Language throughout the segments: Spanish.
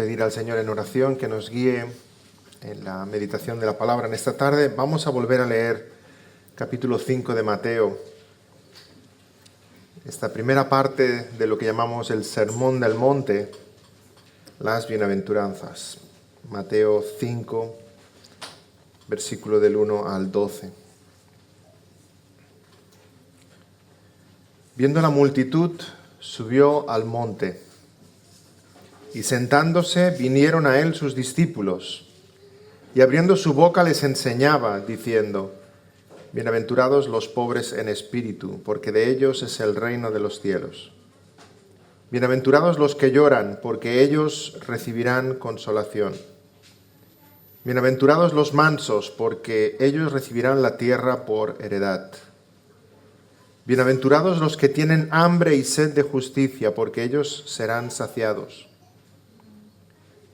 pedir al Señor en oración que nos guíe en la meditación de la palabra en esta tarde. Vamos a volver a leer capítulo 5 de Mateo. Esta primera parte de lo que llamamos el Sermón del Monte, las bienaventuranzas. Mateo 5, versículo del 1 al 12. Viendo la multitud, subió al monte, y sentándose vinieron a él sus discípulos, y abriendo su boca les enseñaba, diciendo: Bienaventurados los pobres en espíritu, porque de ellos es el reino de los cielos. Bienaventurados los que lloran, porque ellos recibirán consolación. Bienaventurados los mansos, porque ellos recibirán la tierra por heredad. Bienaventurados los que tienen hambre y sed de justicia, porque ellos serán saciados.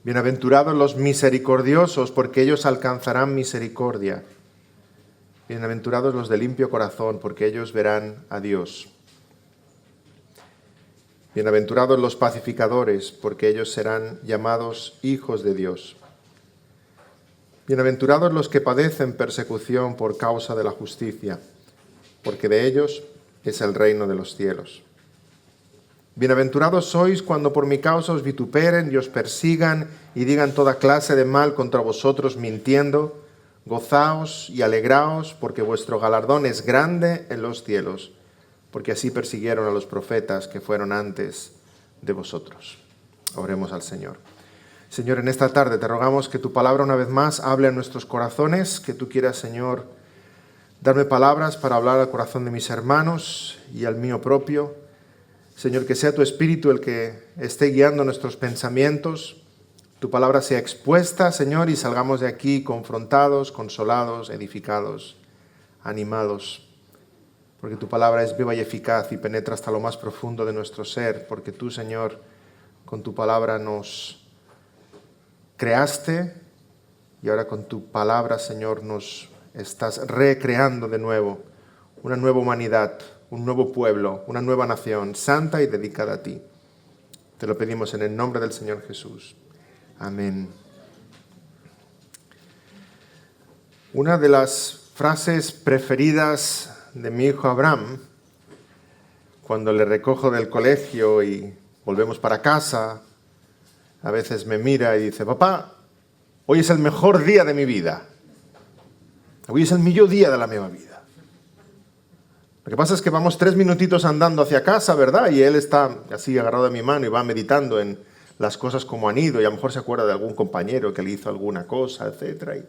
Bienaventurados los misericordiosos, porque ellos alcanzarán misericordia. Bienaventurados los de limpio corazón, porque ellos verán a Dios. Bienaventurados los pacificadores, porque ellos serán llamados hijos de Dios. Bienaventurados los que padecen persecución por causa de la justicia, porque de ellos es el reino de los cielos. Bienaventurados sois cuando por mi causa os vituperen y os persigan y digan toda clase de mal contra vosotros mintiendo. Gozaos y alegraos, porque vuestro galardón es grande en los cielos, porque así persiguieron a los profetas que fueron antes de vosotros. Oremos al Señor. Señor, en esta tarde te rogamos que tu palabra una vez más hable a nuestros corazones, que tú quieras, Señor, darme palabras para hablar al corazón de mis hermanos y al mío propio. Señor, que sea tu Espíritu el que esté guiando nuestros pensamientos. Tu palabra sea expuesta, Señor, y salgamos de aquí confrontados, consolados, edificados, animados. Porque tu palabra es viva y eficaz y penetra hasta lo más profundo de nuestro ser. Porque tú, Señor, con tu palabra nos creaste y ahora con tu palabra, Señor, nos estás recreando de nuevo una nueva humanidad, un nuevo pueblo, una nueva nación, santa y dedicada a ti. Te lo pedimos en el nombre del Señor Jesús. Amén. Una de las frases preferidas de mi hijo Abraham, cuando le recojo del colegio y volvemos para casa, a veces me mira y dice: papá, hoy es el mejor día de mi vida. Hoy es el millor día de la meva vida. Lo que pasa es que vamos 3 minutitos andando hacia casa, ¿verdad? Y él está así agarrado de mi mano y va meditando en las cosas como han ido, y a lo mejor se acuerda de algún compañero que le hizo alguna cosa, etc.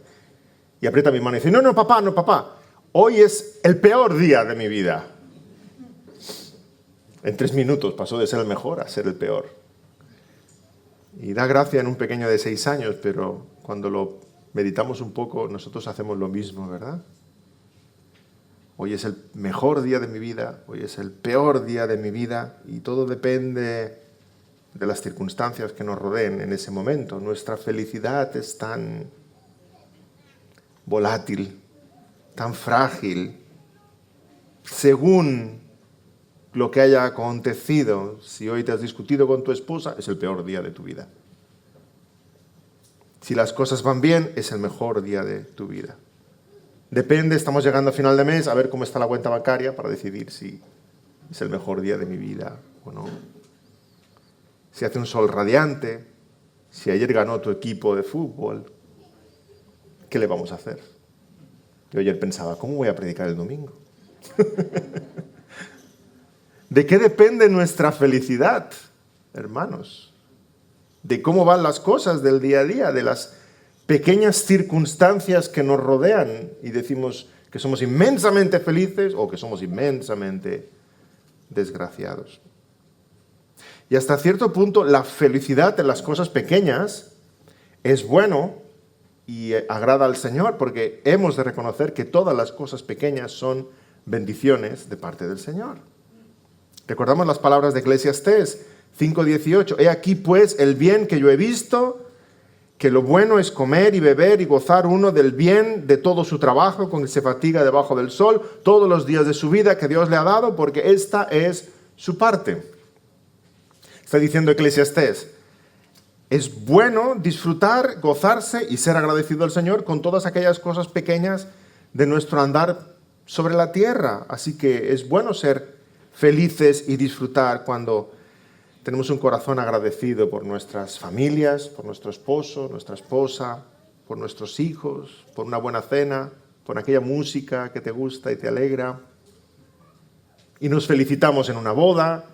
Y aprieta mi mano y dice: no, papá, hoy es el peor día de mi vida. En 3 minutos pasó de ser el mejor a ser el peor. Y da gracia en un pequeño de 6 años, pero cuando lo meditamos un poco, nosotros hacemos lo mismo, ¿verdad? Hoy es el mejor día de mi vida, hoy es el peor día de mi vida, y todo depende de las circunstancias que nos rodeen en ese momento. Nuestra felicidad es tan volátil, tan frágil, según lo que haya acontecido. Si hoy te has discutido con tu esposa, es el peor día de tu vida. Si las cosas van bien, es el mejor día de tu vida. Depende, estamos llegando a final de mes, a ver cómo está la cuenta bancaria para decidir si es el mejor día de mi vida o no. Si hace un sol radiante, si ayer ganó tu equipo de fútbol, ¿qué le vamos a hacer? Yo ayer pensaba: ¿cómo voy a predicar el domingo? ¿De qué depende nuestra felicidad, hermanos? De cómo van las cosas del día a día, de las pequeñas circunstancias que nos rodean, y decimos que somos inmensamente felices o que somos inmensamente desgraciados. Y hasta cierto punto la felicidad en las cosas pequeñas es bueno y agrada al Señor, porque hemos de reconocer que todas las cosas pequeñas son bendiciones de parte del Señor. Recordamos las palabras de Eclesiastés 5:18. He aquí pues el bien que yo he visto, que lo bueno es comer y beber y gozar uno del bien de todo su trabajo con que se fatiga debajo del sol todos los días de su vida que Dios le ha dado, porque esta es su parte. Está diciendo Eclesiastés: Es bueno disfrutar, gozarse y ser agradecido al Señor con todas aquellas cosas pequeñas de nuestro andar sobre la tierra. Así que es bueno ser felices y disfrutar cuando tenemos un corazón agradecido por nuestras familias, por nuestro esposo, nuestra esposa, por nuestros hijos, por una buena cena, por aquella música que te gusta y te alegra. Y nos felicitamos en una boda,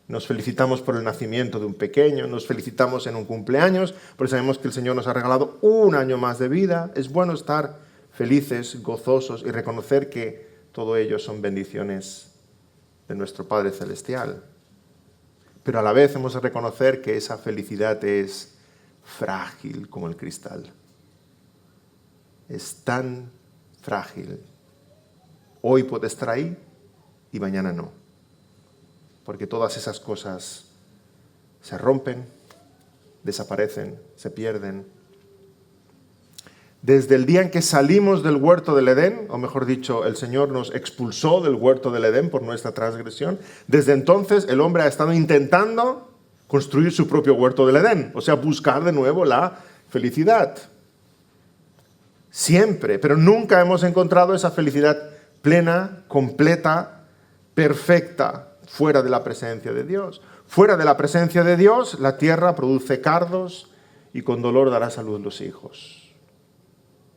nos felicitamos por el nacimiento de un pequeño, nos felicitamos en un cumpleaños, porque sabemos que el Señor nos ha regalado un año más de vida. Es bueno estar felices, gozosos y reconocer que todo ello son bendiciones de nuestro Padre Celestial. Pero a la vez hemos de reconocer que esa felicidad es frágil como el cristal. Es tan frágil. Hoy puede estar ahí y mañana no. Porque todas esas cosas se rompen, desaparecen, se pierden. Desde el día en que salimos del huerto del Edén, o mejor dicho, el Señor nos expulsó del huerto del Edén por nuestra transgresión, desde entonces el hombre ha estado intentando construir su propio huerto del Edén, o sea, buscar de nuevo la felicidad. Siempre, pero nunca hemos encontrado esa felicidad plena, completa, perfecta, fuera de la presencia de Dios. Fuera de la presencia de Dios, la tierra produce cardos y con dolor dará salud los hijos.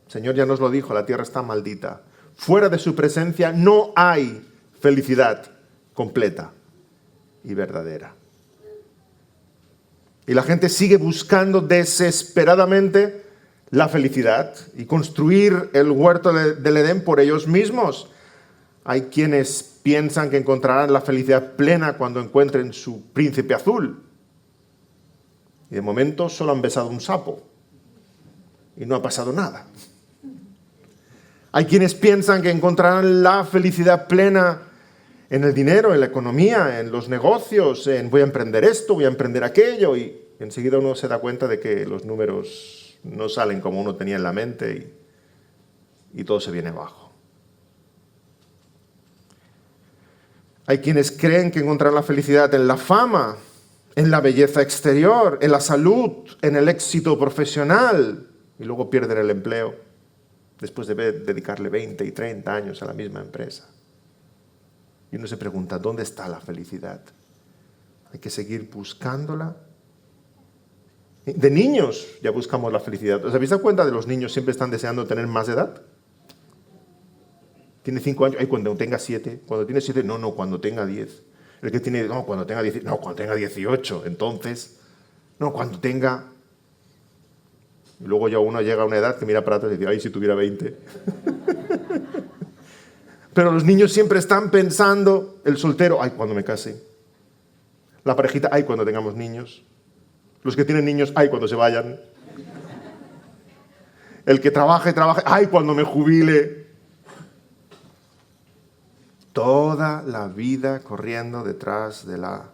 El Señor ya nos lo dijo, la tierra está maldita. Fuera de su presencia no hay felicidad completa y verdadera. Y la gente sigue buscando desesperadamente la felicidad y construir el huerto del Edén por ellos mismos. Hay quienes piensan que encontrarán la felicidad plena cuando encuentren su príncipe azul. Y de momento solo han besado un sapo y no ha pasado nada. Hay quienes piensan que encontrarán la felicidad plena en el dinero, en la economía, en los negocios, en voy a emprender esto, voy a emprender aquello, y enseguida uno se da cuenta de que los números no salen como uno tenía en la mente y todo se viene abajo. Hay quienes creen que encontrarán la felicidad en la fama, en la belleza exterior, en la salud, en el éxito profesional, y luego pierden el empleo después de dedicarle 20 y 30 años a la misma empresa. Y uno se pregunta, ¿dónde está la felicidad? Hay que seguir buscándola. De niños ya buscamos la felicidad. ¿Os habéis dado cuenta de los niños siempre están deseando tener más edad? Tiene 5 años, ay, cuando tenga 7. Cuando tiene 7, no, cuando tenga 10. El que tiene, no, cuando tenga 10, no, cuando tenga 18. Entonces, no, cuando tenga... Y luego ya uno llega a una edad que mira para atrás y dice, ay, si tuviera 20. Pero los niños siempre están pensando, el soltero, ay, cuando me case. La parejita, ay, cuando tengamos niños. Los que tienen niños, ay, cuando se vayan. El que trabaja y trabaja, ay, cuando me jubile. Toda la vida corriendo detrás de la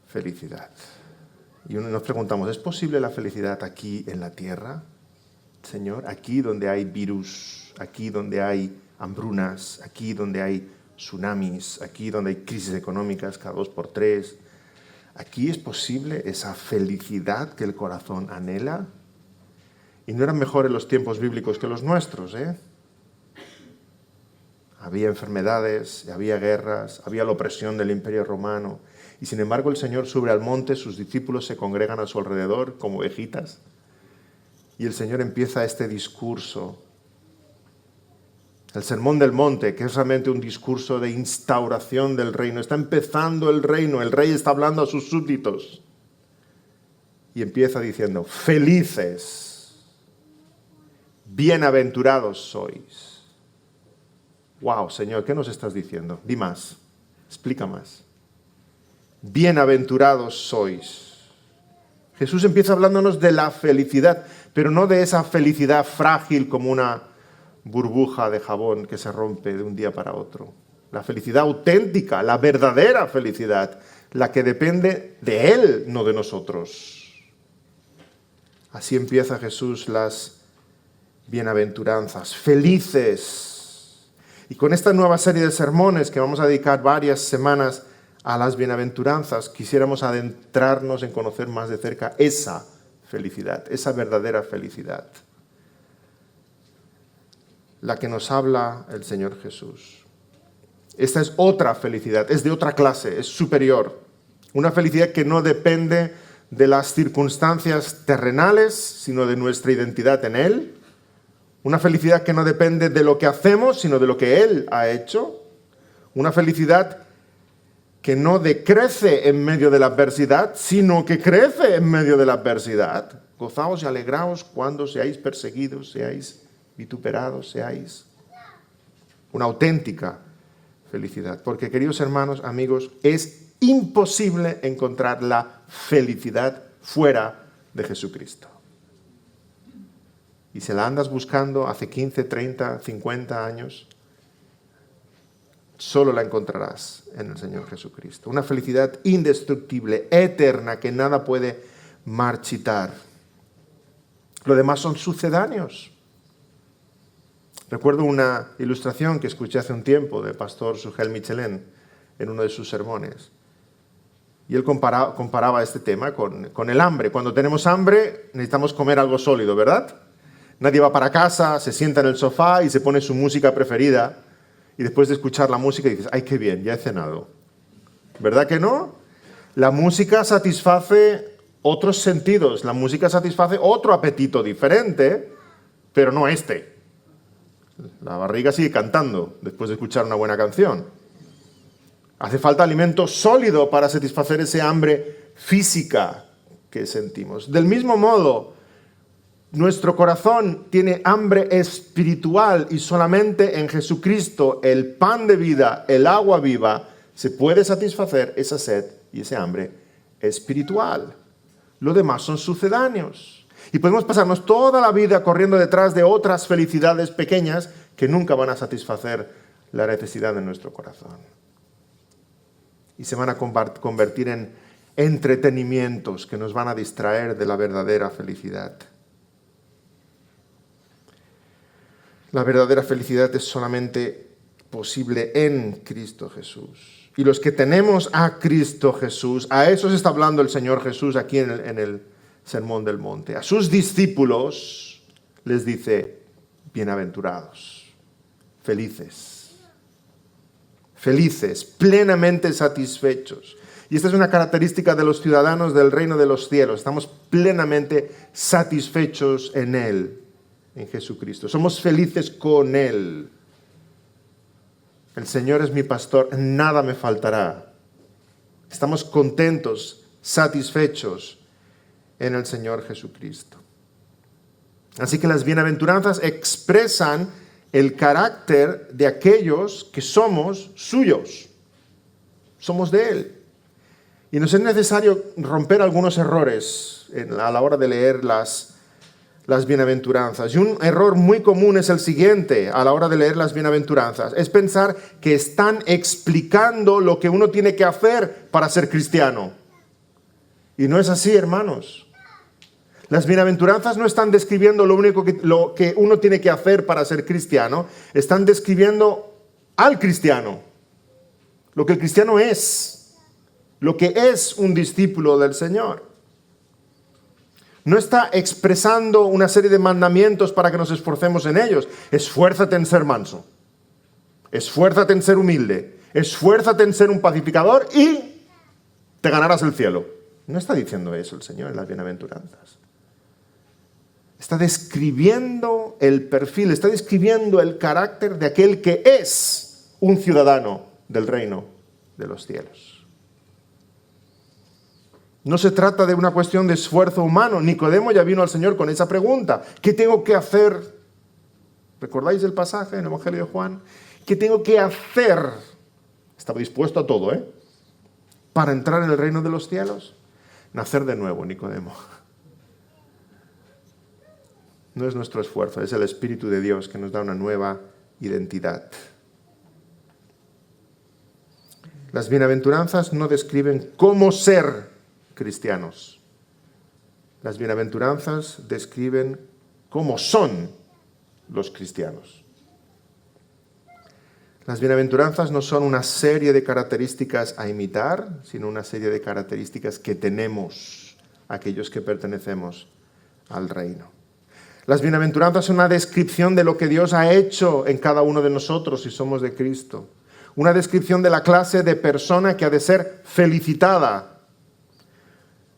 felicidad. Y nos preguntamos, ¿es posible la felicidad aquí en la tierra, Señor? Aquí donde hay virus, aquí donde hay hambrunas, aquí donde hay tsunamis, aquí donde hay crisis económicas cada 2 por 3. ¿Aquí es posible esa felicidad que el corazón anhela? Y no eran mejores los tiempos bíblicos que los nuestros, ¿eh? Había enfermedades, había guerras, había la opresión del Imperio Romano. Y sin embargo el Señor sube al monte, sus discípulos se congregan a su alrededor como ovejitas. Y el Señor empieza este discurso, el Sermón del Monte, que es realmente un discurso de instauración del reino. Está empezando el reino, el rey está hablando a sus súbditos. Y empieza diciendo, felices, bienaventurados sois. Wow, Señor, ¿qué nos estás diciendo? Di más, explica más. Bienaventurados sois. Jesús empieza hablándonos de la felicidad, pero no de esa felicidad frágil como una burbuja de jabón que se rompe de un día para otro. La felicidad auténtica, la verdadera felicidad, la que depende de Él, no de nosotros. Así empieza Jesús las bienaventuranzas, felices. Y con esta nueva serie de sermones que vamos a dedicar varias semanas a las bienaventuranzas, quisiéramos adentrarnos en conocer más de cerca esa felicidad, esa verdadera felicidad, la que nos habla el Señor Jesús. Esta es otra felicidad, es de otra clase, es superior. Una felicidad que no depende de las circunstancias terrenales, sino de nuestra identidad en Él. Una felicidad que no depende de lo que hacemos, sino de lo que Él ha hecho. Una felicidad que no decrece en medio de la adversidad, sino que crece en medio de la adversidad. Gozaos y alegraos cuando seáis perseguidos, seáis vituperados, seáis una auténtica felicidad. Porque, queridos hermanos, amigos, es imposible encontrar la felicidad fuera de Jesucristo. Y si la andas buscando hace 15, 30, 50 años, solo la encontrarás en el Señor Jesucristo. Una felicidad indestructible, eterna, que nada puede marchitar. Lo demás son sucedáneos. Recuerdo una ilustración que escuché hace un tiempo del pastor Sugel Michelin en uno de sus sermones. Y él comparaba este tema con el hambre. Cuando tenemos hambre, necesitamos comer algo sólido, ¿verdad? Nadie va para casa, se sienta en el sofá y se pone su música preferida. Y después de escuchar la música dices, ¡ay, qué bien, ya he cenado! ¿Verdad que no? La música satisface otros sentidos. La música satisface otro apetito diferente, pero no este. La barriga sigue cantando después de escuchar una buena canción. Hace falta alimento sólido para satisfacer ese hambre física que sentimos. Del mismo modo, nuestro corazón tiene hambre espiritual y solamente en Jesucristo, el pan de vida, el agua viva, se puede satisfacer esa sed y ese hambre espiritual. Lo demás son sucedáneos. Y podemos pasarnos toda la vida corriendo detrás de otras felicidades pequeñas que nunca van a satisfacer la necesidad de nuestro corazón. Y se van a convertir en entretenimientos que nos van a distraer de la verdadera felicidad. La verdadera felicidad es solamente posible en Cristo Jesús. Y los que tenemos a Cristo Jesús, a esos está hablando el Señor Jesús aquí en el Sermón del Monte. A sus discípulos les dice, bienaventurados, felices. Felices, plenamente satisfechos. Y esta es una característica de los ciudadanos del reino de los cielos. Estamos plenamente satisfechos en Él, en Jesucristo. Somos felices con Él. El Señor es mi pastor, nada me faltará. Estamos contentos, satisfechos en el Señor Jesucristo. Así que las bienaventuranzas expresan el carácter de aquellos que somos suyos. Somos de Él. Y nos es necesario romper algunos errores a la hora de leer las bienaventuranzas. Y un error muy común es el siguiente a la hora de leer las bienaventuranzas. Es pensar que están explicando lo que uno tiene que hacer para ser cristiano. Y no es así, hermanos. Las bienaventuranzas no están describiendo lo que uno tiene que hacer para ser cristiano. Están describiendo al cristiano. Lo que el cristiano es. Lo que es un discípulo del Señor. No está expresando una serie de mandamientos para que nos esforcemos en ellos. Esfuérzate en ser manso. Esfuérzate en ser humilde. Esfuérzate en ser un pacificador y te ganarás el cielo. No está diciendo eso el Señor en las bienaventuranzas. Está describiendo el perfil, está describiendo el carácter de aquel que es un ciudadano del reino de los cielos. No se trata de una cuestión de esfuerzo humano. Nicodemo ya vino al Señor con esa pregunta. ¿Qué tengo que hacer? ¿Recordáis el pasaje en el Evangelio de Juan? ¿Qué tengo que hacer? Estaba dispuesto a todo, para entrar en el reino de los cielos. Nacer de nuevo, Nicodemo. No es nuestro esfuerzo, es el Espíritu de Dios que nos da una nueva identidad. Las bienaventuranzas no describen cómo ser cristianos. Las bienaventuranzas describen cómo son los cristianos. Las bienaventuranzas no son una serie de características a imitar, sino una serie de características que tenemos aquellos que pertenecemos al reino. Las bienaventuranzas son una descripción de lo que Dios ha hecho en cada uno de nosotros si somos de Cristo. Una descripción de la clase de persona que ha de ser felicitada,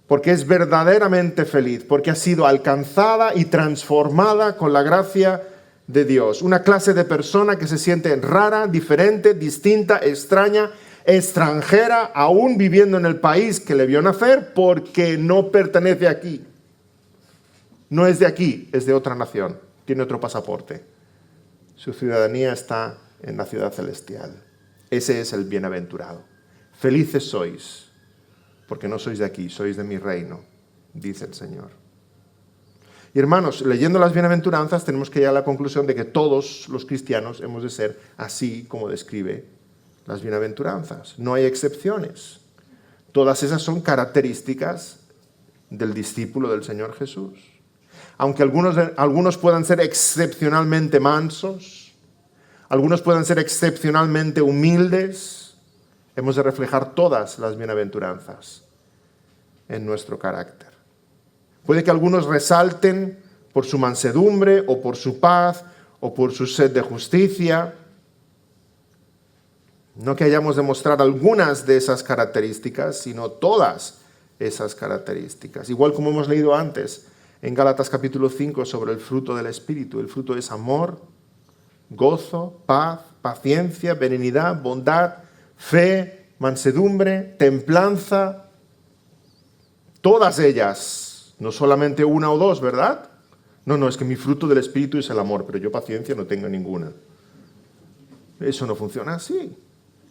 porque es verdaderamente feliz, porque ha sido alcanzada y transformada con la gracia de Dios. Una clase de persona que se siente rara, diferente, distinta, extraña, extranjera, aún viviendo en el país que le vio nacer, porque no pertenece aquí. No es de aquí, es de otra nación, tiene otro pasaporte. Su ciudadanía está en la ciudad celestial. Ese es el bienaventurado. Felices sois, porque no sois de aquí, sois de mi reino, dice el Señor. Y hermanos, leyendo las bienaventuranzas tenemos que llegar a la conclusión de que todos los cristianos hemos de ser así como describe las bienaventuranzas. No hay excepciones. Todas esas son características del discípulo del Señor Jesús. Aunque algunos puedan ser excepcionalmente mansos, algunos puedan ser excepcionalmente humildes, hemos de reflejar todas las bienaventuranzas en nuestro carácter. Puede que algunos resalten por su mansedumbre o por su paz o por su sed de justicia. No que hayamos de mostrar algunas de esas características, sino todas esas características. Igual como hemos leído antes en Gálatas capítulo 5 sobre el fruto del Espíritu. El fruto es amor, gozo, paz, paciencia, benignidad, bondad, fe, mansedumbre, templanza. Todas ellas. No solamente una o dos, ¿verdad? No, es que mi fruto del Espíritu es el amor, pero yo paciencia no tengo ninguna. Eso no funciona así.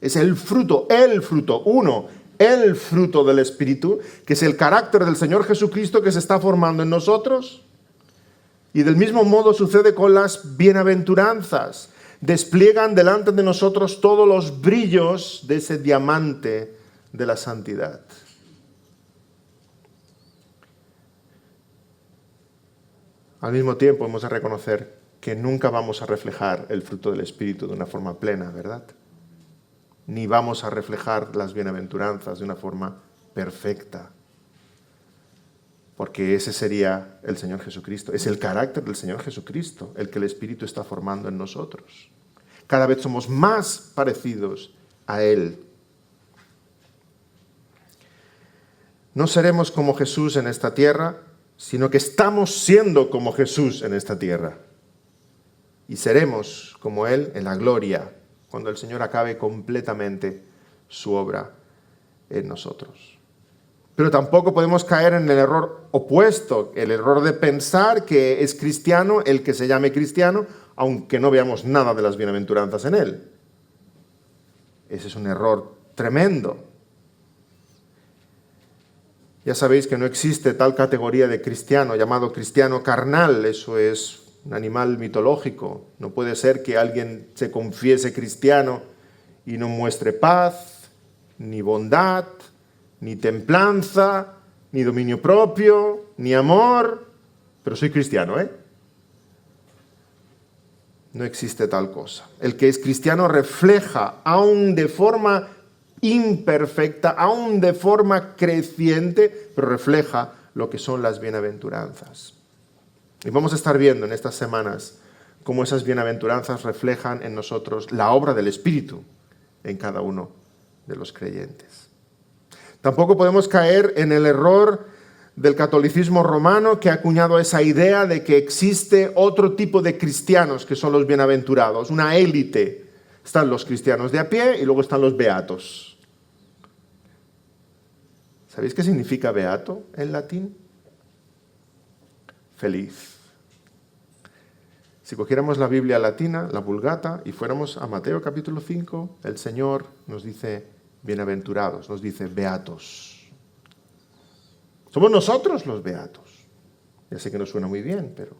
Es el fruto, el fruto del Espíritu, que es el carácter del Señor Jesucristo que se está formando en nosotros. Y del mismo modo sucede con las bienaventuranzas. Despliegan delante de nosotros todos los brillos de ese diamante de la santidad. Al mismo tiempo hemos de reconocer que nunca vamos a reflejar el fruto del Espíritu de una forma plena, ¿verdad? Ni vamos a reflejar las bienaventuranzas de una forma perfecta. Porque ese sería el Señor Jesucristo. Es el carácter del Señor Jesucristo el que el Espíritu está formando en nosotros. Cada vez somos más parecidos a Él. No seremos como Jesús en esta tierra, sino que estamos siendo como Jesús en esta tierra. Y seremos como Él en la gloria, cuando el Señor acabe completamente su obra en nosotros. Pero tampoco podemos caer en el error opuesto, el error de pensar que es cristiano el que se llame cristiano, aunque no veamos nada de las bienaventuranzas en él. Ese es un error tremendo. Ya sabéis que no existe tal categoría de cristiano llamado cristiano carnal, eso es un animal mitológico. No puede ser que alguien se confiese cristiano y no muestre paz, ni bondad, ni templanza, ni dominio propio, ni amor, pero soy cristiano, ¿eh? No existe tal cosa. El que es cristiano refleja, aún de forma imperfecta, aún de forma creciente, pero refleja lo que son las bienaventuranzas. Y vamos a estar viendo en estas semanas cómo esas bienaventuranzas reflejan en nosotros la obra del Espíritu en cada uno de los creyentes. Tampoco podemos caer en el error del catolicismo romano que ha acuñado esa idea de que existe otro tipo de cristianos que son los bienaventurados, una élite. Están los cristianos de a pie y luego están los beatos. ¿Sabéis qué significa beato en latín? Feliz. Si cogiéramos la Biblia latina, la Vulgata, y fuéramos a Mateo capítulo 5, el Señor nos dice bienaventurados, nos dice beatos. Somos nosotros los beatos. Ya sé que no suena muy bien, pero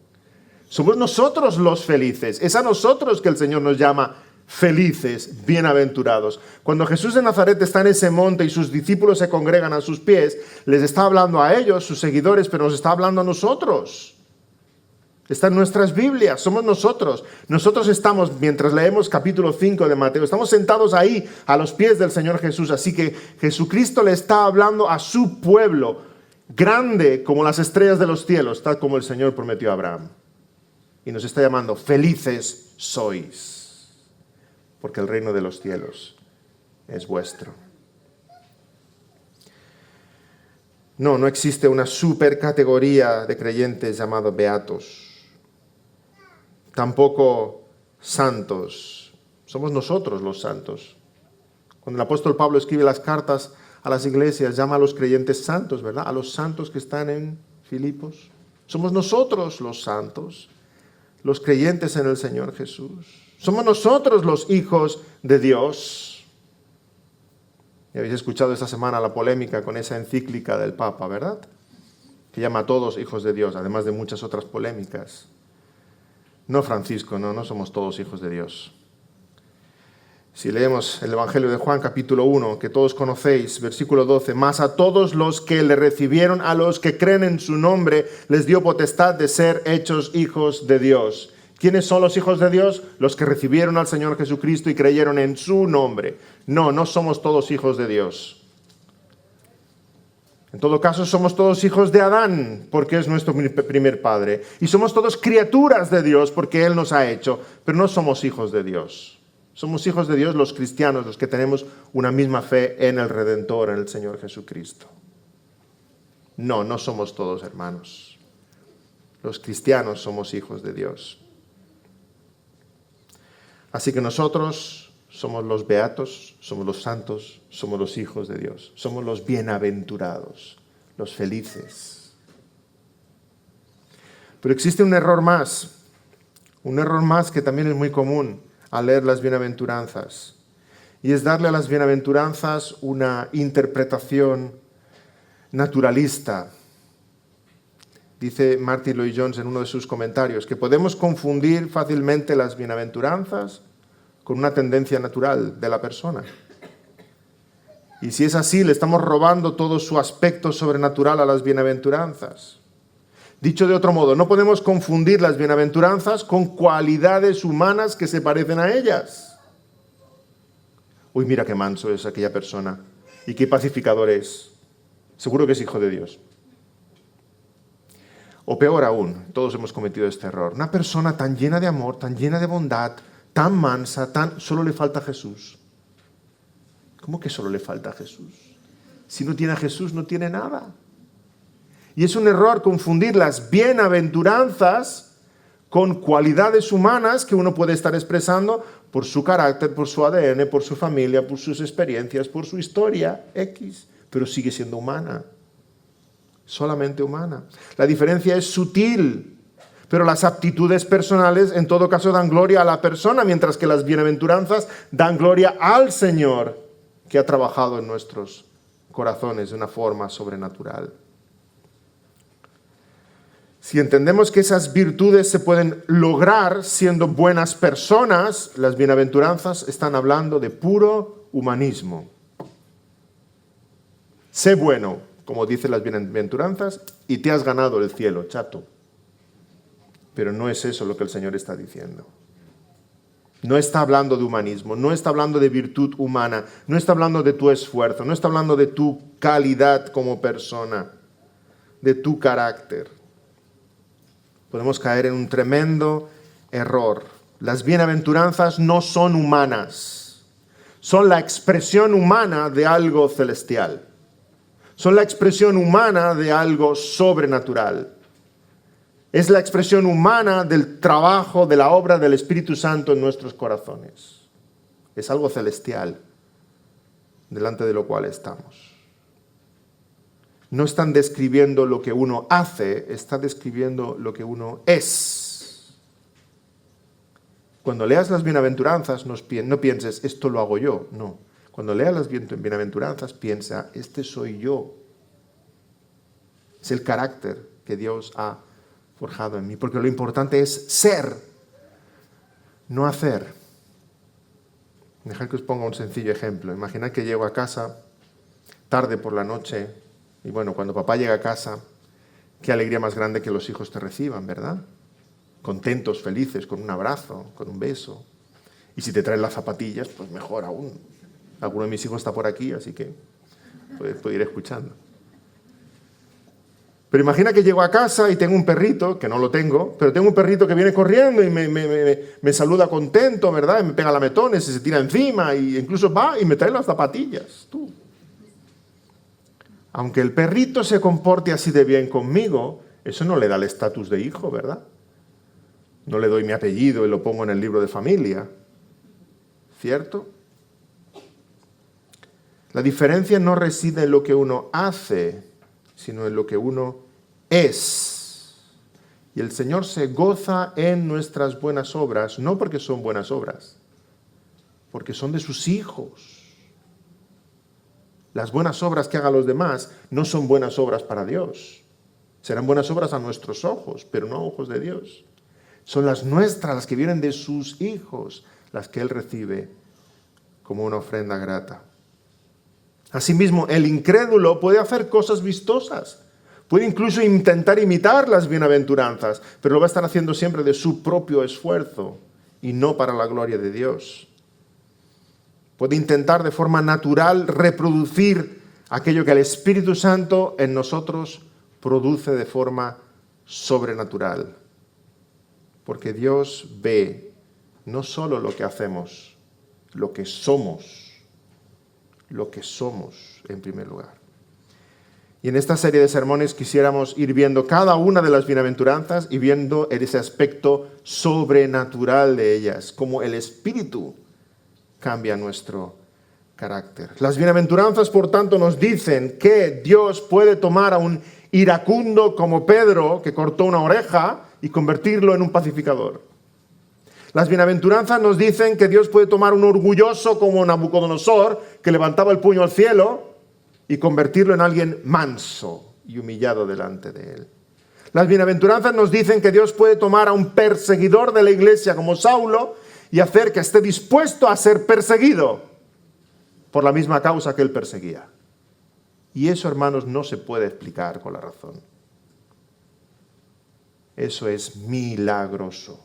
somos nosotros los felices. Es a nosotros que el Señor nos llama felices, bienaventurados. Cuando Jesús de Nazaret está en ese monte y sus discípulos se congregan a sus pies, les está hablando a ellos, sus seguidores, pero nos está hablando a nosotros. Está en nuestras Biblias, somos nosotros. Nosotros estamos, mientras leemos capítulo 5 de Mateo, estamos sentados ahí a los pies del Señor Jesús. Así que Jesucristo le está hablando a su pueblo, grande como las estrellas de los cielos, tal como el Señor prometió a Abraham. Y nos está llamando, felices sois, porque el reino de los cielos es vuestro. No existe una supercategoría de creyentes llamados beatos. Tampoco santos. Somos nosotros los santos. Cuando el apóstol Pablo escribe las cartas a las iglesias, llama a los creyentes santos, ¿verdad? A los santos que están en Filipos. Somos nosotros los santos, los creyentes en el Señor Jesús. Somos nosotros los hijos de Dios. Y habéis escuchado esta semana la polémica con esa encíclica del Papa, ¿verdad? Que llama a todos hijos de Dios, además de muchas otras polémicas. No, Francisco, no somos todos hijos de Dios. Si leemos el Evangelio de Juan, capítulo 1, que todos conocéis, versículo 12, mas a todos los que le recibieron, a los que creen en su nombre, les dio potestad de ser hechos hijos de Dios. ¿Quiénes son los hijos de Dios? Los que recibieron al Señor Jesucristo y creyeron en su nombre. No somos todos hijos de Dios. En todo caso, somos todos hijos de Adán, porque es nuestro primer padre. Y somos todos criaturas de Dios, porque Él nos ha hecho, pero no somos hijos de Dios. Somos hijos de Dios los cristianos, los que tenemos una misma fe en el Redentor, en el Señor Jesucristo. No somos todos hermanos. Los cristianos somos hijos de Dios. Así que nosotros somos los beatos, somos los santos, somos los hijos de Dios. Somos los bienaventurados, los felices. Pero existe un error más que también es muy común al leer las bienaventuranzas. Y es darle a las bienaventuranzas una interpretación naturalista. Dice Martin Lloyd-Jones en uno de sus comentarios que podemos confundir fácilmente las bienaventuranzas con una tendencia natural de la persona. Y si es así, le estamos robando todo su aspecto sobrenatural a las bienaventuranzas. Dicho de otro modo, no podemos confundir las bienaventuranzas con cualidades humanas que se parecen a ellas. Uy, mira qué manso es aquella persona y qué pacificador es. Seguro que es hijo de Dios. O peor aún, todos hemos cometido este error. Una persona tan llena de amor, tan llena de bondad, tan mansa, solo le falta Jesús. ¿Cómo que solo le falta Jesús? Si no tiene a Jesús, no tiene nada. Y es un error confundir las bienaventuranzas con cualidades humanas que uno puede estar expresando por su carácter, por su ADN, por su familia, por sus experiencias, por su historia X, pero sigue siendo humana. Solamente humana. La diferencia es sutil. Pero las aptitudes personales en todo caso dan gloria a la persona, mientras que las bienaventuranzas dan gloria al Señor que ha trabajado en nuestros corazones de una forma sobrenatural. Si entendemos que esas virtudes se pueden lograr siendo buenas personas, las bienaventuranzas están hablando de puro humanismo. Sé bueno, como dicen las bienaventuranzas, y te has ganado el cielo, chato. Pero no es eso lo que el Señor está diciendo. No está hablando de humanismo, no está hablando de virtud humana, no está hablando de tu esfuerzo, no está hablando de tu calidad como persona, de tu carácter. Podemos caer en un tremendo error. Las bienaventuranzas no son humanas, son la expresión humana de algo celestial. Son la expresión humana de algo sobrenatural. Es la expresión humana del trabajo, de la obra del Espíritu Santo en nuestros corazones. Es algo celestial, delante de lo cual estamos. No están describiendo lo que uno hace, está describiendo lo que uno es. Cuando leas las bienaventuranzas, no pienses, esto lo hago yo, no. Cuando leas las bienaventuranzas, piensa, este soy yo. Es el carácter que Dios ha forjado en mí, porque lo importante es ser, no hacer. Dejad que os ponga un sencillo ejemplo. Imaginad que llego a casa tarde por la noche y bueno, cuando papá llega a casa, qué alegría más grande que los hijos te reciban, ¿verdad? contentos, felices, con un abrazo, con un beso. Y si te traen las zapatillas, pues mejor aún. Alguno de mis hijos está por aquí, así que puede ir escuchando. Pero imagina que llego a casa y tengo un perrito, que no lo tengo, pero tengo un perrito que viene corriendo y me saluda contento, ¿verdad? Y me pega lametones y se tira encima e incluso va y me trae las zapatillas. Tú. Aunque el perrito se comporte así de bien conmigo, eso no le da el estatus de hijo, ¿verdad? No le doy mi apellido y lo pongo en el libro de familia. ¿Cierto? La diferencia no reside en lo que uno hace, sino en lo que uno es. Y el Señor se goza en nuestras buenas obras, no porque son buenas obras, porque son de sus hijos. Las buenas obras que hagan los demás no son buenas obras para Dios. Serán buenas obras a nuestros ojos, pero no a ojos de Dios. Son las nuestras, las que vienen de sus hijos, las que Él recibe como una ofrenda grata. Asimismo, el incrédulo puede hacer cosas vistosas, puede incluso intentar imitar las bienaventuranzas, pero lo va a estar haciendo siempre de su propio esfuerzo y no para la gloria de Dios. Puede intentar de forma natural reproducir aquello que el Espíritu Santo en nosotros produce de forma sobrenatural. Porque Dios ve no solo lo que hacemos, lo que somos en primer lugar. Y en esta serie de sermones quisiéramos ir viendo cada una de las bienaventuranzas y viendo ese aspecto sobrenatural de ellas, como el Espíritu cambia nuestro carácter. Las bienaventuranzas, por tanto, nos dicen que Dios puede tomar a un iracundo como Pedro, que cortó una oreja, y convertirlo en un pacificador. Las bienaventuranzas nos dicen que Dios puede tomar un orgulloso como Nabucodonosor, que levantaba el puño al cielo, y convertirlo en alguien manso y humillado delante de él. Las bienaventuranzas nos dicen que Dios puede tomar a un perseguidor de la iglesia como Saulo y hacer que esté dispuesto a ser perseguido por la misma causa que él perseguía. Y eso, hermanos, no se puede explicar con la razón. Eso es milagroso.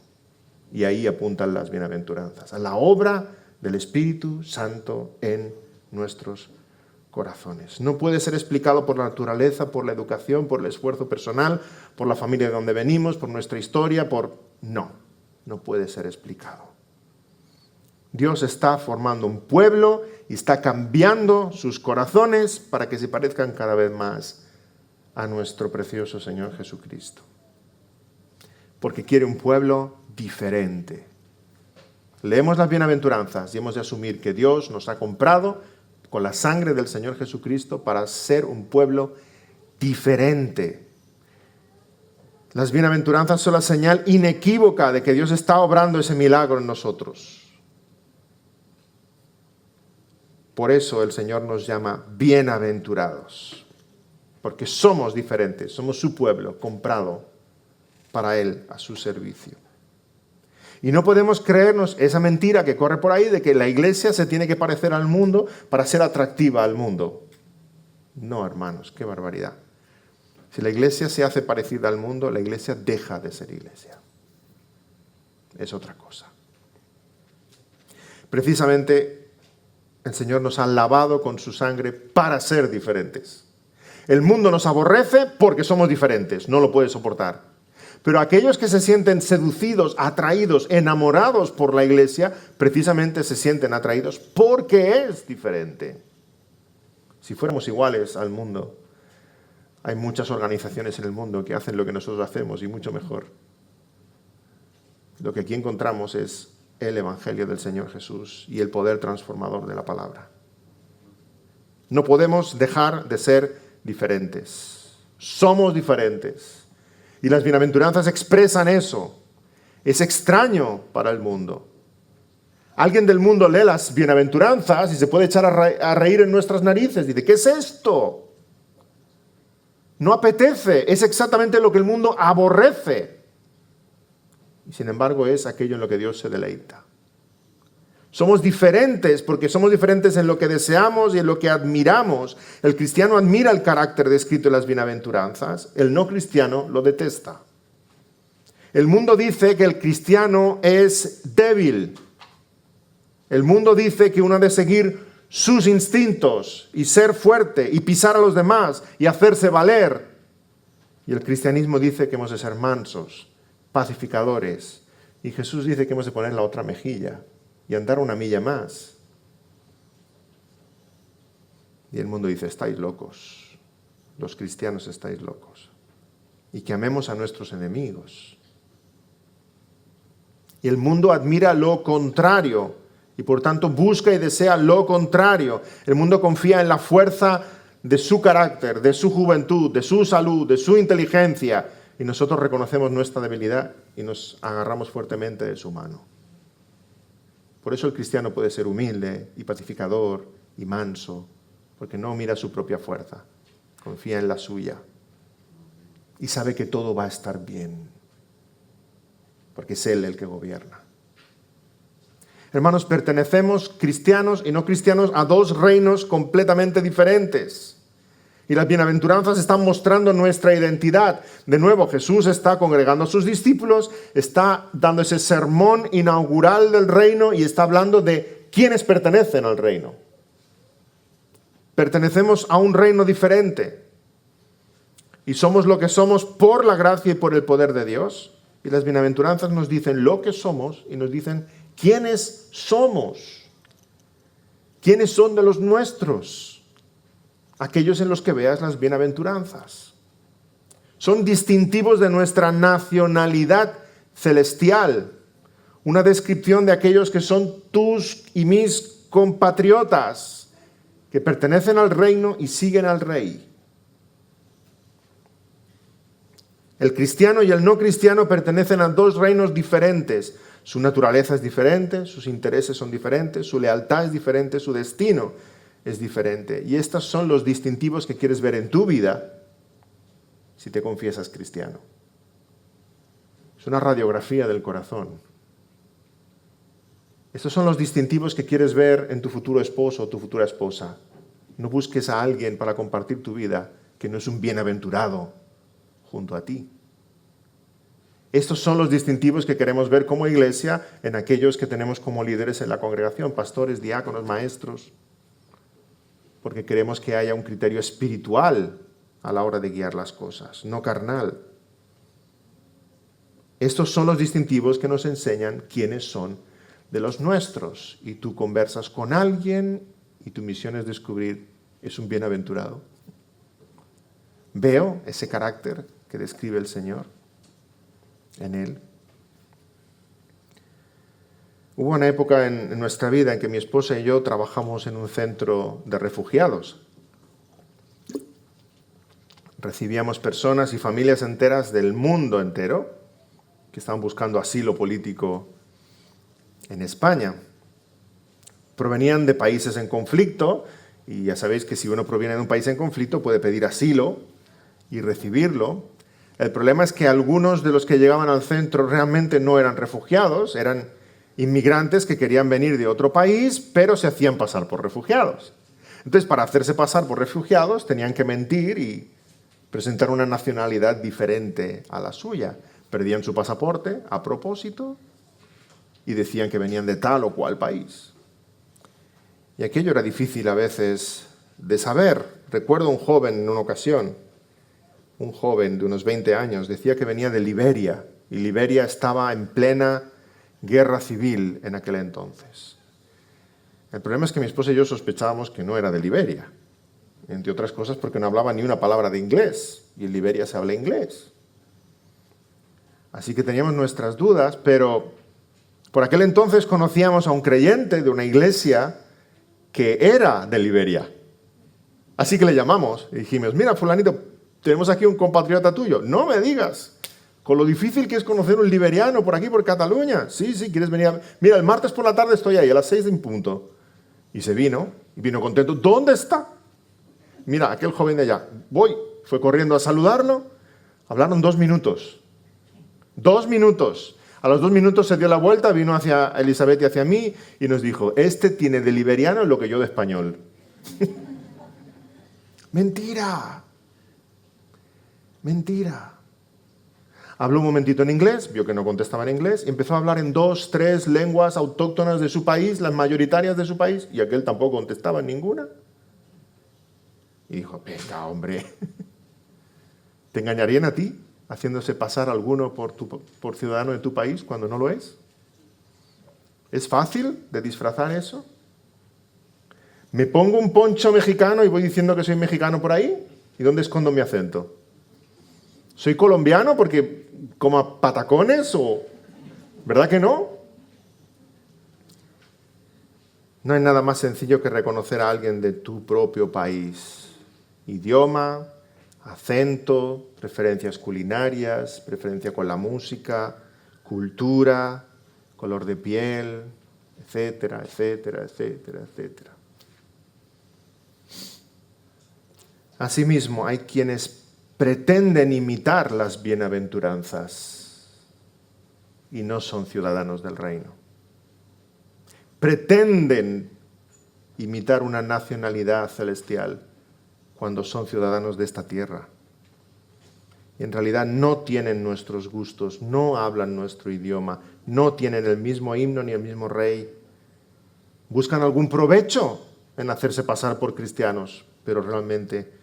Y ahí apuntan las bienaventuranzas, a la obra del Espíritu Santo en nuestros corazones. No puede ser explicado por la naturaleza, por la educación, por el esfuerzo personal, por la familia de donde venimos, por nuestra historia, no puede ser explicado. Dios está formando un pueblo y está cambiando sus corazones para que se parezcan cada vez más a nuestro precioso Señor Jesucristo. Porque quiere un pueblo diferente. Leemos las bienaventuranzas y hemos de asumir que Dios nos ha comprado con la sangre del Señor Jesucristo para ser un pueblo diferente. Las bienaventuranzas son la señal inequívoca de que Dios está obrando ese milagro en nosotros. Por eso el Señor nos llama bienaventurados, porque somos diferentes, somos su pueblo comprado para Él, a su servicio. Y no podemos creernos esa mentira que corre por ahí de que la iglesia se tiene que parecer al mundo para ser atractiva al mundo. No, hermanos, qué barbaridad. Si la iglesia se hace parecida al mundo, la iglesia deja de ser iglesia. Es otra cosa. Precisamente, el Señor nos ha lavado con su sangre para ser diferentes. El mundo nos aborrece porque somos diferentes, no lo puede soportar. Pero aquellos que se sienten seducidos, atraídos, enamorados por la iglesia, precisamente se sienten atraídos porque es diferente. Si fuéramos iguales al mundo, hay muchas organizaciones en el mundo que hacen lo que nosotros hacemos y mucho mejor. Lo que aquí encontramos es el Evangelio del Señor Jesús y el poder transformador de la palabra. No podemos dejar de ser diferentes. Somos diferentes. Y las bienaventuranzas expresan eso. Es extraño para el mundo. Alguien del mundo lee las bienaventuranzas y se puede echar a reír en nuestras narices. Dice, ¿qué es esto? No apetece. Es exactamente lo que el mundo aborrece. Y sin embargo es aquello en lo que Dios se deleita. Somos diferentes porque somos diferentes en lo que deseamos y en lo que admiramos. El cristiano admira el carácter descrito en las bienaventuranzas, el no cristiano lo detesta. El mundo dice que el cristiano es débil. El mundo dice que uno ha de seguir sus instintos y ser fuerte y pisar a los demás y hacerse valer. Y el cristianismo dice que hemos de ser mansos, pacificadores. Y Jesús dice que hemos de poner la otra mejilla y andar una milla más. Y el mundo dice, estáis locos. Los cristianos estáis locos. Y que amemos a nuestros enemigos. Y el mundo admira lo contrario y por tanto busca y desea lo contrario. El mundo confía en la fuerza de su carácter, de su juventud, de su salud, de su inteligencia. Y nosotros reconocemos nuestra debilidad y nos agarramos fuertemente de su mano. Por eso el cristiano puede ser humilde y pacificador y manso, porque no mira su propia fuerza, confía en la suya y sabe que todo va a estar bien, porque es Él el que gobierna. Hermanos, pertenecemos, cristianos y no cristianos, a dos reinos completamente diferentes. Y las bienaventuranzas están mostrando nuestra identidad. De nuevo, Jesús está congregando a sus discípulos, está dando ese sermón inaugural del reino y está hablando de quiénes pertenecen al reino. Pertenecemos a un reino diferente. Y somos lo que somos por la gracia y por el poder de Dios. Y las bienaventuranzas nos dicen lo que somos y nos dicen quiénes somos. ¿Quiénes son de los nuestros? Aquellos en los que veas las bienaventuranzas. Son distintivos de nuestra nacionalidad celestial. Una descripción de aquellos que son tus y mis compatriotas, que pertenecen al reino y siguen al rey. El cristiano y el no cristiano pertenecen a dos reinos diferentes. Su naturaleza es diferente, sus intereses son diferentes, su lealtad es diferente, su destino es diferente. Y estos son los distintivos que quieres ver en tu vida si te confiesas cristiano. Es una radiografía del corazón. Estos son los distintivos que quieres ver en tu futuro esposo o tu futura esposa. No busques a alguien para compartir tu vida que no es un bienaventurado junto a ti. Estos son los distintivos que queremos ver como iglesia en aquellos que tenemos como líderes en la congregación, pastores, diáconos, maestros, porque queremos que haya un criterio espiritual a la hora de guiar las cosas, no carnal. Estos son los distintivos que nos enseñan quiénes son de los nuestros. Y tú conversas con alguien y tu misión es descubrir, ¿es un bienaventurado? ¿Veo ese carácter que describe el Señor en él? Hubo una época en nuestra vida en que mi esposa y yo trabajamos en un centro de refugiados. Recibíamos personas y familias enteras del mundo entero que estaban buscando asilo político en España. Provenían de países en conflicto, y ya sabéis que si uno proviene de un país en conflicto puede pedir asilo y recibirlo. El problema es que algunos de los que llegaban al centro realmente no eran refugiados, eran inmigrantes que querían venir de otro país, pero se hacían pasar por refugiados. Entonces, para hacerse pasar por refugiados, tenían que mentir y presentar una nacionalidad diferente a la suya. Perdían su pasaporte a propósito y decían que venían de tal o cual país. Y aquello era difícil a veces de saber. Recuerdo un joven en una ocasión, un joven de unos 20 años, decía que venía de Liberia, y Liberia estaba en plena guerra civil en aquel entonces. El problema es que mi esposa y yo sospechábamos que no era de Liberia, entre otras cosas porque no hablaba ni una palabra de inglés, y en Liberia se habla inglés. Así que teníamos nuestras dudas, pero por aquel entonces conocíamos a un creyente de una iglesia que era de Liberia. Así que le llamamos y dijimos, mira, fulanito, tenemos aquí un compatriota tuyo. No me digas, con lo difícil que es conocer un liberiano por aquí, por Cataluña. Sí, ¿quieres venir? Mira, el martes por la tarde estoy ahí, a las 6 en punto. Y se vino contento. ¿Dónde está? Mira, aquel joven de allá. Voy, fue corriendo a saludarlo. Hablaron 2 minutos. 2 minutos. A los 2 minutos se dio la vuelta, vino hacia Elizabeth y hacia mí y nos dijo, este tiene de liberiano lo que yo de español. Mentira. Mentira. Habló un momentito en inglés, vio que no contestaba en inglés, y empezó a hablar en 2, 3 lenguas autóctonas de su país, las mayoritarias de su país, y aquel tampoco contestaba en ninguna. Y dijo, venga, hombre, ¿te engañarían a ti haciéndose pasar a alguno por ciudadano de tu país cuando no lo es? ¿Es fácil de disfrazar eso? ¿Me pongo un poncho mexicano y voy diciendo que soy mexicano por ahí? ¿Y dónde escondo mi acento? ¿Soy colombiano porque como patacones o...? ¿Verdad que no? No hay nada más sencillo que reconocer a alguien de tu propio país. Idioma, acento, preferencias culinarias, preferencia con la música, cultura, color de piel, etcétera, etcétera, etcétera, etcétera. Asimismo, hay quienes pretenden imitar las bienaventuranzas y no son ciudadanos del reino. Pretenden imitar una nacionalidad celestial cuando son ciudadanos de esta tierra. Y en realidad no tienen nuestros gustos, no hablan nuestro idioma, no tienen el mismo himno ni el mismo rey. Buscan algún provecho en hacerse pasar por cristianos, pero realmente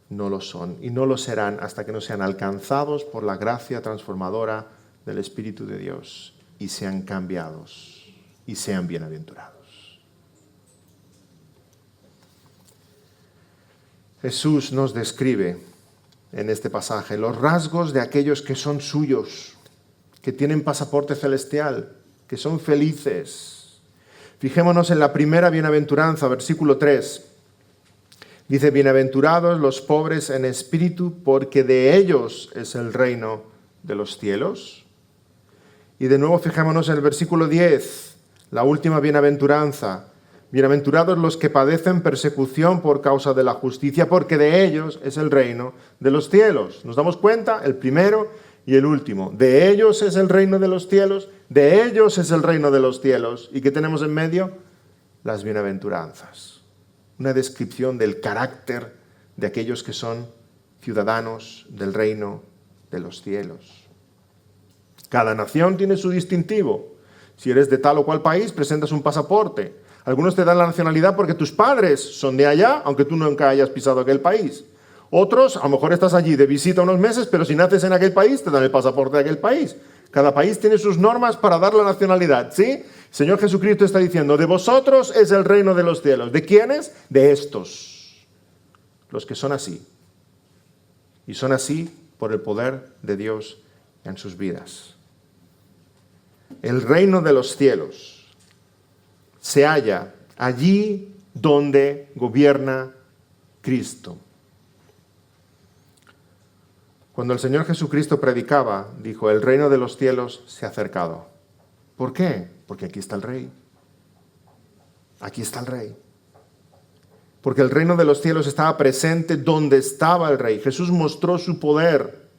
no lo son y no lo serán hasta que no sean alcanzados por la gracia transformadora del Espíritu de Dios y sean cambiados y sean bienaventurados. Jesús nos describe en este pasaje los rasgos de aquellos que son suyos, que tienen pasaporte celestial, que son felices. Fijémonos en la primera bienaventuranza, versículo 3. Dice, bienaventurados los pobres en espíritu, porque de ellos es el reino de los cielos. Y de nuevo fijémonos en el versículo 10, la última bienaventuranza. Bienaventurados los que padecen persecución por causa de la justicia, porque de ellos es el reino de los cielos. ¿Nos damos cuenta? El primero y el último. De ellos es el reino de los cielos, de ellos es el reino de los cielos. ¿Y qué tenemos en medio? Las bienaventuranzas. Una descripción del carácter de aquellos que son ciudadanos del reino de los cielos. Cada nación tiene su distintivo. Si eres de tal o cual país, presentas un pasaporte. Algunos te dan la nacionalidad porque tus padres son de allá, aunque tú nunca hayas pisado aquel país. Otros, a lo mejor estás allí de visita unos meses, pero si naces en aquel país, te dan el pasaporte de aquel país. Cada país tiene sus normas para dar la nacionalidad, ¿sí? El Señor Jesucristo está diciendo, de vosotros es el reino de los cielos. ¿De quiénes? De estos, los que son así. Y son así por el poder de Dios en sus vidas. El reino de los cielos se halla allí donde gobierna Cristo. Cuando el Señor Jesucristo predicaba, dijo, el reino de los cielos se ha acercado. ¿Por qué? Porque aquí está el Rey. Aquí está el Rey. Porque el reino de los cielos estaba presente donde estaba el Rey. Jesús mostró su poder,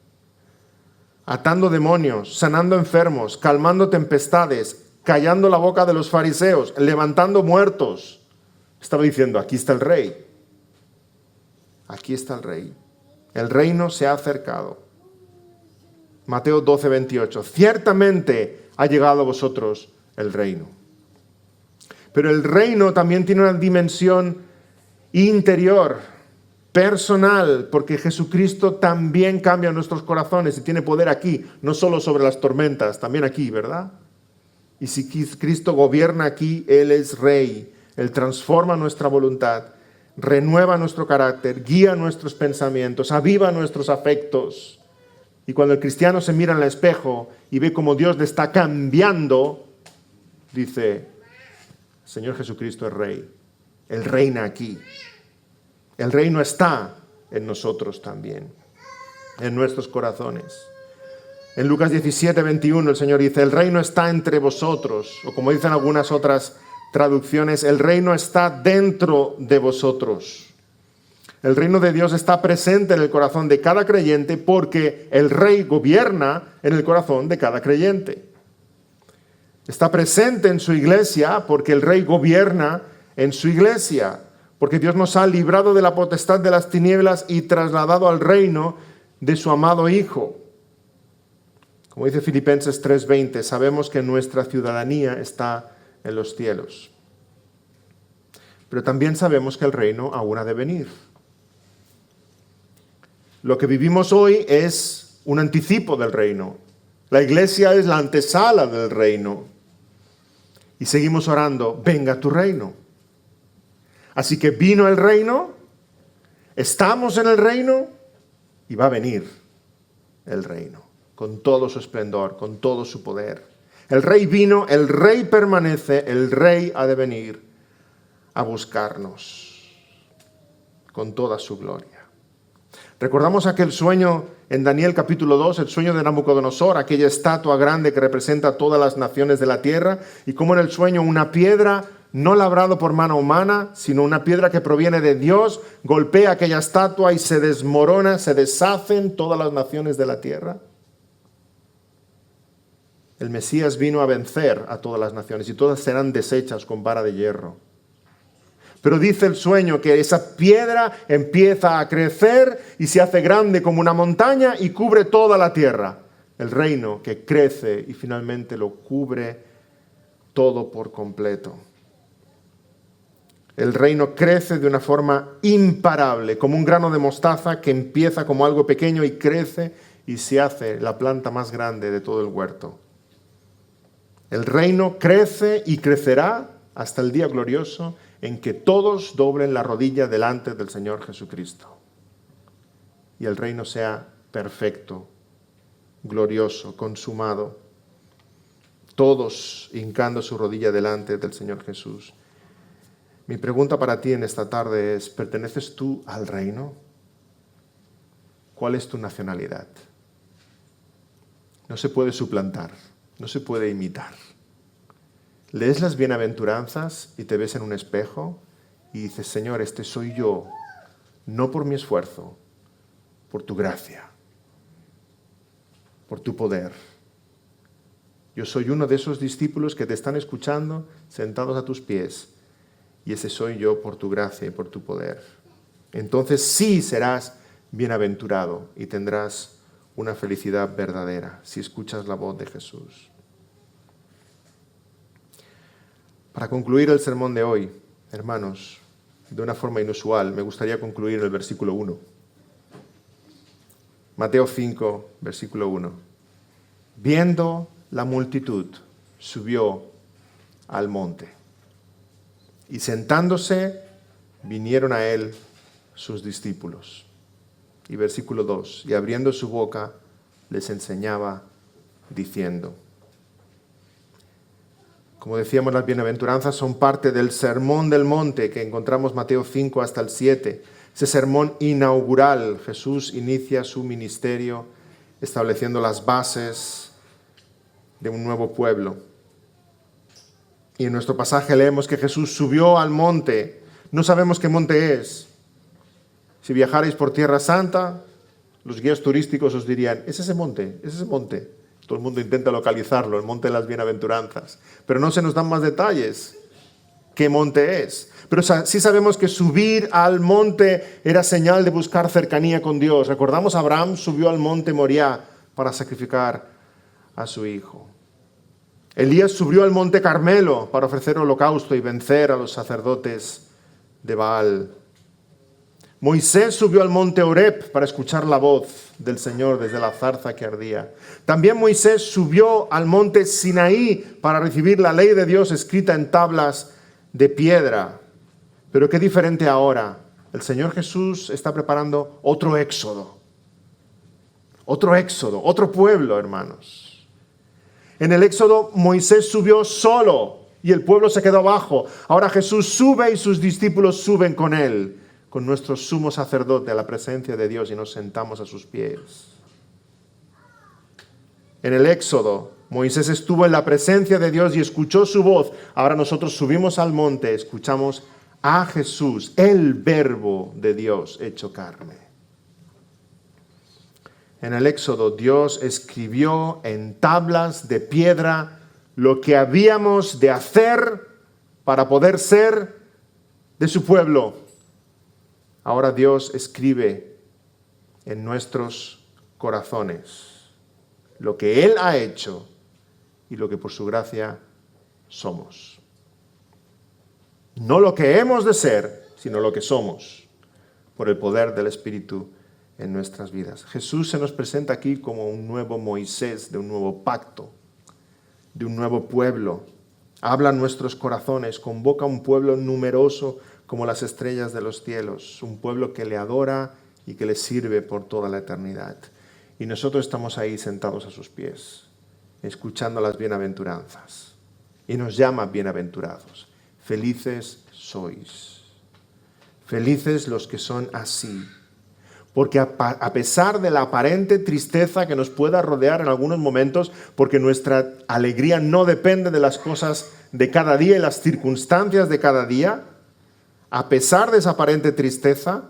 atando demonios, sanando enfermos, calmando tempestades, callando la boca de los fariseos, levantando muertos. Estaba diciendo, aquí está el Rey. Aquí está el Rey. El reino se ha acercado. Mateo 12, 28. Ciertamente ha llegado a vosotros el reino. Pero el reino también tiene una dimensión interior, personal, porque Jesucristo también cambia nuestros corazones y tiene poder aquí, no solo sobre las tormentas, también aquí, ¿verdad? Y si Cristo gobierna aquí, Él es Rey. Él transforma nuestra voluntad, renueva nuestro carácter, guía nuestros pensamientos, aviva nuestros afectos. Y cuando el cristiano se mira en el espejo y ve cómo Dios le está cambiando, dice, Señor Jesucristo es Rey. Él reina aquí. El reino está en nosotros también, en nuestros corazones. En Lucas 17, 21 el Señor dice, el reino está entre vosotros, o como dicen algunas otras traducciones, el reino está dentro de vosotros. El reino de Dios está presente en el corazón de cada creyente porque el Rey gobierna en el corazón de cada creyente. Está presente en su iglesia porque el Rey gobierna en su iglesia, porque Dios nos ha librado de la potestad de las tinieblas y trasladado al reino de su amado Hijo. Como dice Filipenses 3:20, sabemos que nuestra ciudadanía está en los cielos. Pero también sabemos que el reino aún ha de venir. Lo que vivimos hoy es un anticipo del reino. La iglesia es la antesala del reino. Y seguimos orando, venga tu reino. Así que vino el reino, estamos en el reino y va a venir el reino con todo su esplendor, con todo su poder. El rey vino, el rey permanece, el rey ha de venir a buscarnos con toda su gloria. Recordamos aquel sueño en Daniel capítulo 2, el sueño de Nabucodonosor, aquella estatua grande que representa a todas las naciones de la tierra, y como en el sueño una piedra no labrado por mano humana, sino una piedra que proviene de Dios, golpea aquella estatua y se desmorona, se deshacen todas las naciones de la tierra. El Mesías vino a vencer a todas las naciones y todas serán deshechas con vara de hierro. Pero dice el sueño que esa piedra empieza a crecer y se hace grande como una montaña y cubre toda la tierra. El reino que crece y finalmente lo cubre todo por completo. El reino crece de una forma imparable, como un grano de mostaza que empieza como algo pequeño y crece y se hace la planta más grande de todo el huerto. El reino crece y crecerá hasta el día glorioso en que todos doblen la rodilla delante del Señor Jesucristo. Y el reino sea perfecto, glorioso, consumado. Todos hincando su rodilla delante del Señor Jesús. Mi pregunta para ti en esta tarde es, ¿perteneces tú al reino? ¿Cuál es tu nacionalidad? No se puede suplantar, no se puede imitar. Lees las bienaventuranzas y te ves en un espejo y dices, Señor, este soy yo, no por mi esfuerzo, por tu gracia, por tu poder. Yo soy uno de esos discípulos que te están escuchando sentados a tus pies y ese soy yo por tu gracia y por tu poder. Entonces sí serás bienaventurado y tendrás una felicidad verdadera si escuchas la voz de Jesús. Para concluir el sermón de hoy, hermanos, de una forma inusual, me gustaría concluir el versículo 1. Mateo 5, versículo 1. Viendo la multitud, subió al monte. Y sentándose, vinieron a él sus discípulos. Y versículo 2. Y abriendo su boca, les enseñaba, diciendo. Como decíamos, las bienaventuranzas son parte del sermón del monte que encontramos Mateo 5 hasta el 7. Ese sermón inaugural, Jesús inicia su ministerio estableciendo las bases de un nuevo pueblo. Y en nuestro pasaje leemos que Jesús subió al monte. No sabemos qué monte es. Si viajarais por Tierra Santa, los guías turísticos os dirían, es ese monte, es ese monte. Todo el mundo intenta localizarlo, el monte de las bienaventuranzas. Pero no se nos dan más detalles qué monte es. Pero sí sabemos que subir al monte era señal de buscar cercanía con Dios. Recordamos, Abraham subió al monte Moriah para sacrificar a su hijo. Elías subió al monte Carmelo para ofrecer holocausto y vencer a los sacerdotes de Baal. Moisés subió al monte Horeb para escuchar la voz del Señor desde la zarza que ardía. También Moisés subió al monte Sinaí para recibir la ley de Dios escrita en tablas de piedra. Pero qué diferente ahora. El Señor Jesús está preparando otro éxodo. Otro pueblo, hermanos. En el éxodo Moisés subió solo y el pueblo se quedó abajo. Ahora Jesús sube y sus discípulos suben con él, con nuestro sumo sacerdote a la presencia de Dios y nos sentamos a sus pies. En el Éxodo, Moisés estuvo en la presencia de Dios y escuchó su voz. Ahora nosotros subimos al monte, escuchamos a Jesús, el Verbo de Dios hecho carne. En el Éxodo, Dios escribió en tablas de piedra lo que habíamos de hacer para poder ser de su pueblo. Ahora Dios escribe en nuestros corazones lo que Él ha hecho y lo que por su gracia somos. No lo que hemos de ser, sino lo que somos, por el poder del Espíritu en nuestras vidas. Jesús se nos presenta aquí como un nuevo Moisés de un nuevo pacto, de un nuevo pueblo. Habla en nuestros corazones, convoca un pueblo numeroso como las estrellas de los cielos, un pueblo que le adora y que le sirve por toda la eternidad. Y nosotros estamos ahí sentados a sus pies, escuchando las bienaventuranzas. Y nos llama bienaventurados. Felices sois. Felices los que son así. Porque a pesar de la aparente tristeza que nos pueda rodear en algunos momentos, porque nuestra alegría no depende de las cosas de cada día y las circunstancias de cada día, a pesar de esa aparente tristeza,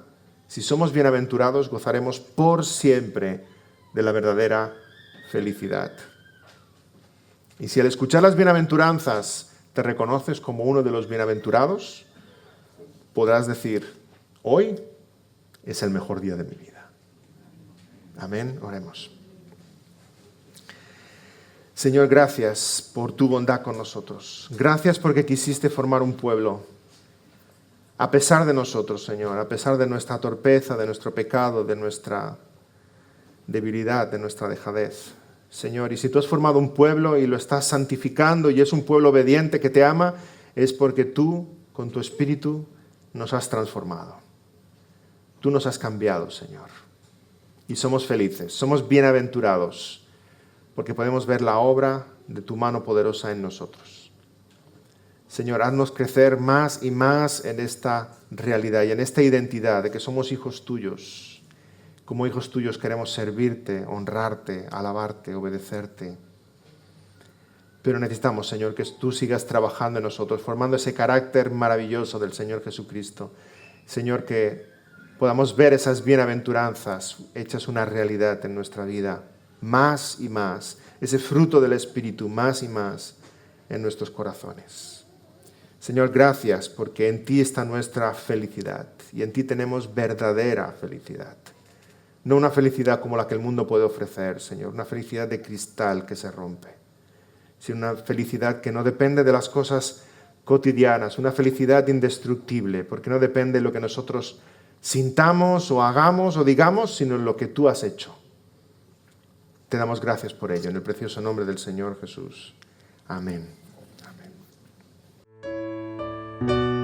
si somos bienaventurados, gozaremos por siempre de la verdadera felicidad. Y si al escuchar las bienaventuranzas te reconoces como uno de los bienaventurados, podrás decir, hoy es el mejor día de mi vida. Amén. Oremos. Señor, gracias por tu bondad con nosotros. Gracias porque quisiste formar un pueblo. A pesar de nosotros, Señor, a pesar de nuestra torpeza, de nuestro pecado, de nuestra debilidad, de nuestra dejadez. Señor, y si tú has formado un pueblo y lo estás santificando y es un pueblo obediente que te ama, es porque tú, con tu Espíritu, nos has transformado. Tú nos has cambiado, Señor. Y somos felices, somos bienaventurados, porque podemos ver la obra de tu mano poderosa en nosotros. Señor, haznos crecer más y más en esta realidad y en esta identidad de que somos hijos tuyos. Como hijos tuyos queremos servirte, honrarte, alabarte, obedecerte. Pero necesitamos, Señor, que tú sigas trabajando en nosotros, formando ese carácter maravilloso del Señor Jesucristo. Señor, que podamos ver esas bienaventuranzas hechas una realidad en nuestra vida, más y más, ese fruto del Espíritu más y más en nuestros corazones. Señor, gracias porque en ti está nuestra felicidad y en ti tenemos verdadera felicidad. No una felicidad como la que el mundo puede ofrecer, Señor, una felicidad de cristal que se rompe, sino una felicidad que no depende de las cosas cotidianas, una felicidad indestructible, porque no depende de lo que nosotros sintamos o hagamos o digamos, sino en lo que tú has hecho. Te damos gracias por ello, en el precioso nombre del Señor Jesús. Amén. Amén.